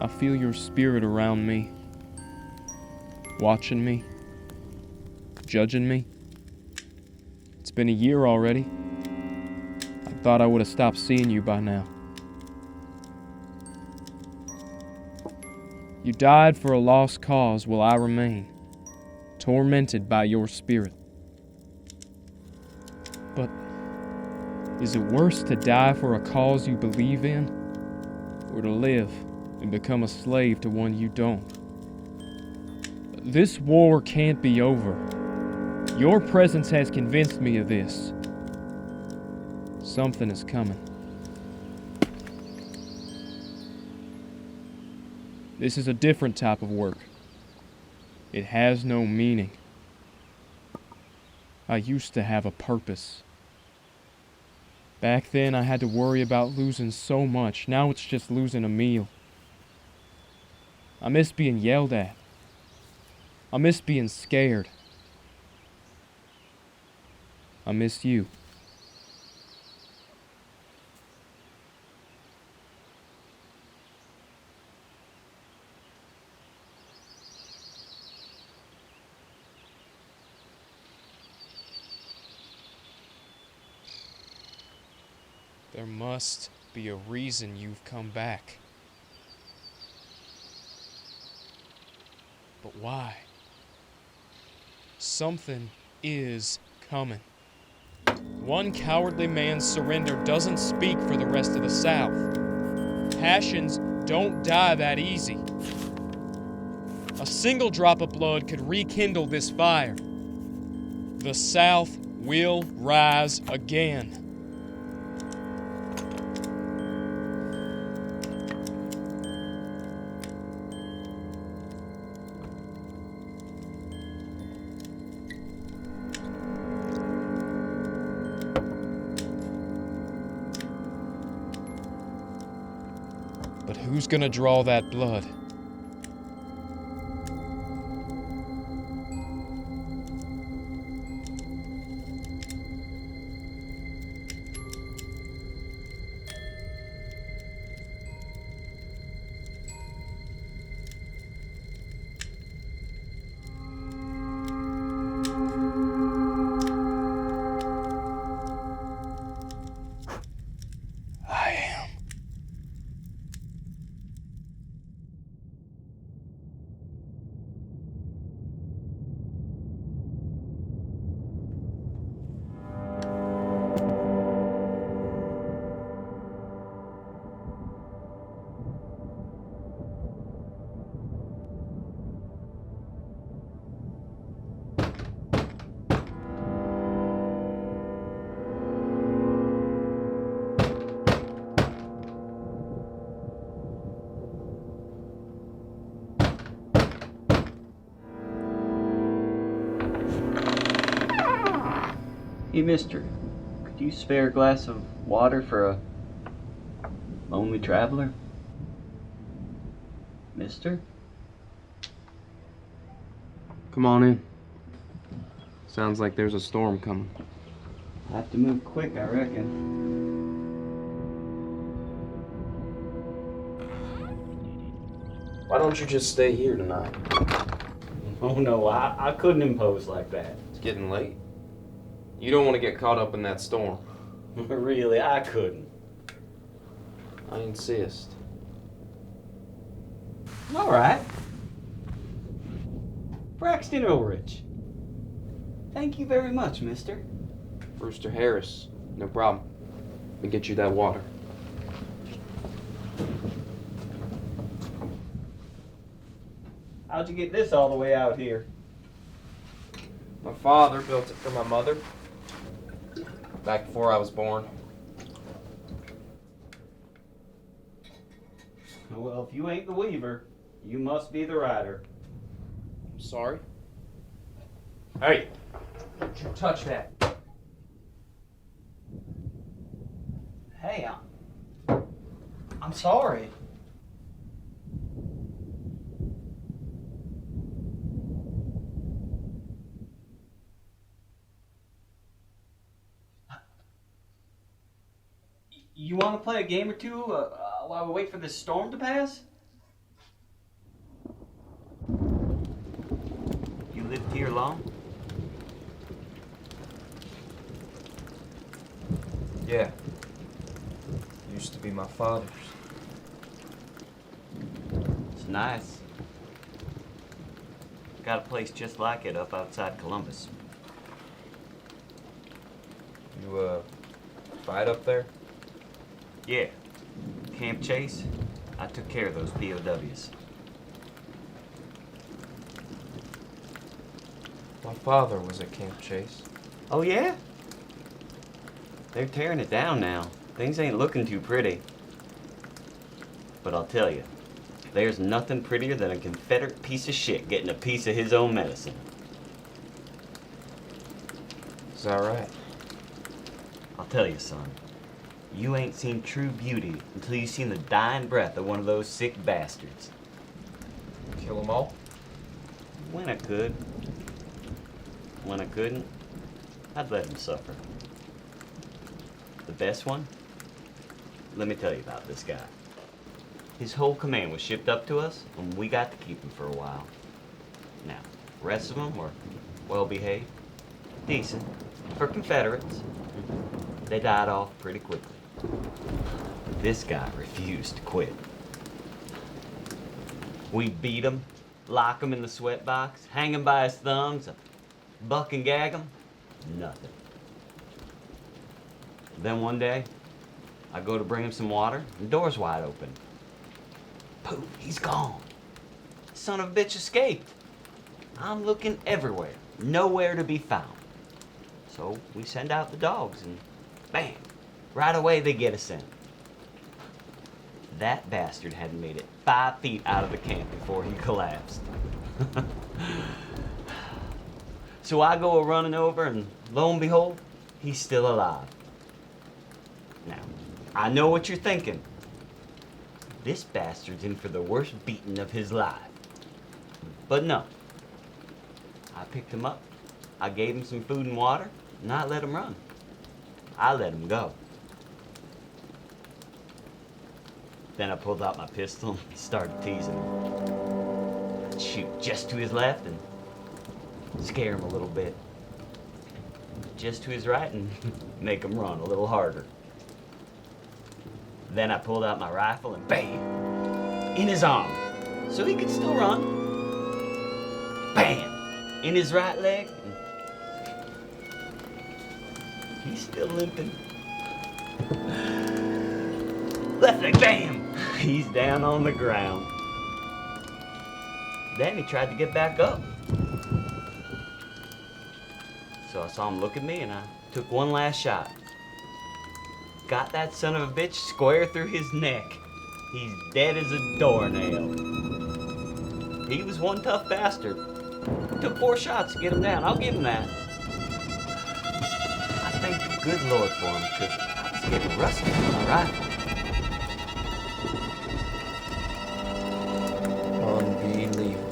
I feel your spirit around me, watching me, judging me. It's been a year already. I thought I would have stopped seeing you by now. You died for a lost cause while I remain, tormented by your spirit. But is it worse to die for a cause you believe in, or to live and become a slave to one you don't? This war can't be over. Your presence has convinced me of this. Something is coming. This is a different type of work. It has no meaning. I used to have a purpose. Back then, I had to worry about losing so much. Now it's just losing a meal. I miss being yelled at. I miss being scared. I miss you. There must be a reason you've come back. But why? Something is coming. One cowardly man's surrender doesn't speak for the rest of the South. Passions don't die that easy. A single drop of blood could rekindle this fire. The South will rise again. But who's gonna draw that blood? I am. Hey, mister, could you spare a glass of water for a lonely traveler? Mister? Come on in. Sounds like there's a storm coming. I have to move quick, I reckon. Why don't you just stay here tonight? Oh no, I couldn't impose like that. It's getting late. You don't want to get caught up in that storm. Really, I couldn't. I insist. All right. Braxton Ulrich. Thank you very much, mister. Brewster Harris. No problem. Let me get you that water. How'd you get this all the way out here? My father built it for my mother. Back before I was born. Well, if you ain't the weaver, you must be the rider. I'm sorry. Hey! Don't you touch that. Hey, I'm sorry. You want to play a game or two while we wait for this storm to pass? lived here long? Yeah. Used to be my father's. It's nice. Got a place just like it up outside Columbus. You, fight up there? Yeah. Camp Chase, I took care of those POWs. My father was at Camp Chase. Oh, yeah? They're tearing it down now. Things ain't looking too pretty. But I'll tell you, there's nothing prettier than a Confederate piece of shit getting a piece of his own medicine. Is that right? I'll tell you, son, you ain't seen true beauty until you seen the dying breath of one of those sick bastards. Kill them all? When I could. When I couldn't, I'd let him suffer. The best one? Let me tell you about this guy. His whole command was shipped up to us, and we got to keep him for a while. Now, the rest of them were well-behaved, decent, for Confederates. They died off pretty quickly. This guy refused to quit. We beat him, lock him in the sweat box, hang him by his thumbs, buck and gag him. Nothing. Then one day, I go to bring him some water, the door's wide open. Poof, he's gone. Son of a bitch escaped. I'm looking everywhere, nowhere to be found. So we send out the dogs and bam, right away they get us in. That bastard hadn't made it 5 feet out of the camp before he collapsed. So I go running over and lo and behold, he's still alive. Now, I know what you're thinking. This bastard's in for the worst beating of his life. But no. I picked him up, I gave him some food and water, and I let him run. I let him go. Then I pulled out my pistol and started teasing him. I'd shoot just to his left and scare him a little bit. Just to his right and make him run a little harder. Then I pulled out my rifle and bam! In his arm. So he could still run. Bam! In his right leg. He's still limping. Left leg, bam! He's down on the ground. Then he tried to get back up. So I saw him look at me and I took one last shot. Got that son of a bitch square through his neck. He's dead as a doornail. He was one tough bastard. Took 4 shots to get him down. I'll give him that. I thank the good Lord for him because I was getting rusty with my rifle. Unbelievable.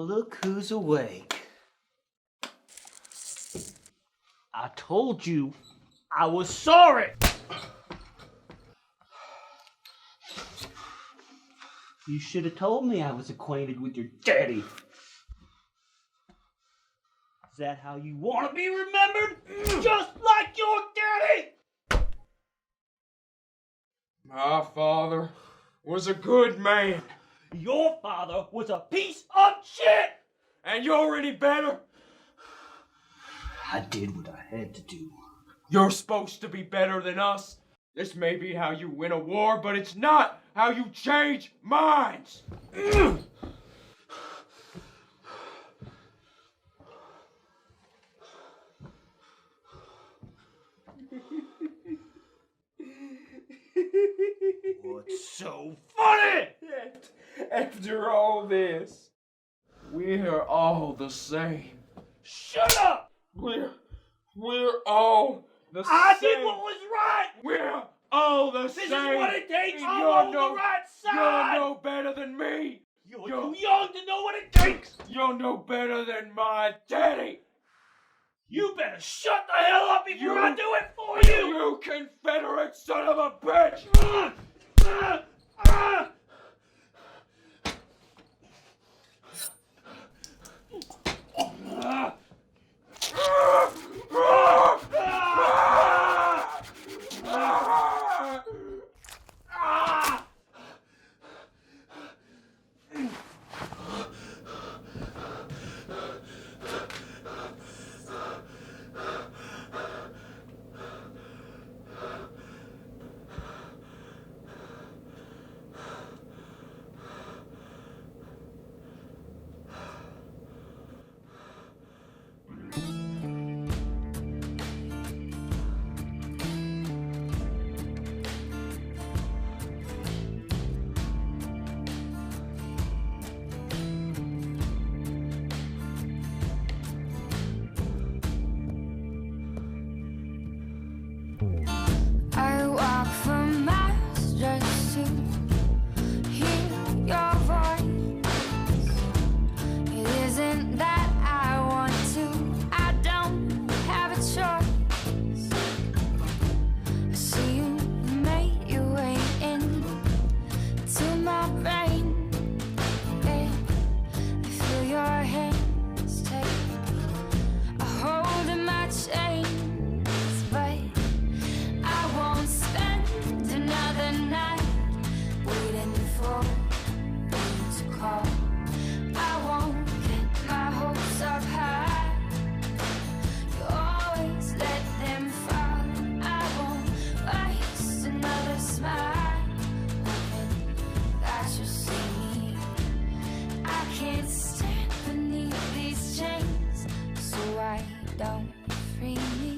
Well, look who's awake. I told you I was sorry. You should have told me I was acquainted with your daddy. Is that how you want to be remembered? Just like your daddy? My father was a good man. Your father was a piece of shit! And you're any better? I did what I had to do. You're supposed to be better than us. This may be how you win a war, but it's not how you change minds. What's so funny? After all this, we're all the same. Shut up! We're all the same. I did what was right! We're all the This same. is what it takes! And I'm you're on no- the right side! You're no better than me. You're too young to know what it takes! You're no better than my daddy. You better shut the hell up before I do it for you! You confederate son of a bitch! I walk for miles just to hear your voice. It isn't that I want to, I don't have a choice. I see you made your way into my brain, and I feel your hands take a hold of my chains, but I won't spend another night waiting for you to call. I won't get my hopes up high. You always let them fall. I won't waste another smile hoping that you'll see me. I can't stand beneath these chains, so why don't free me?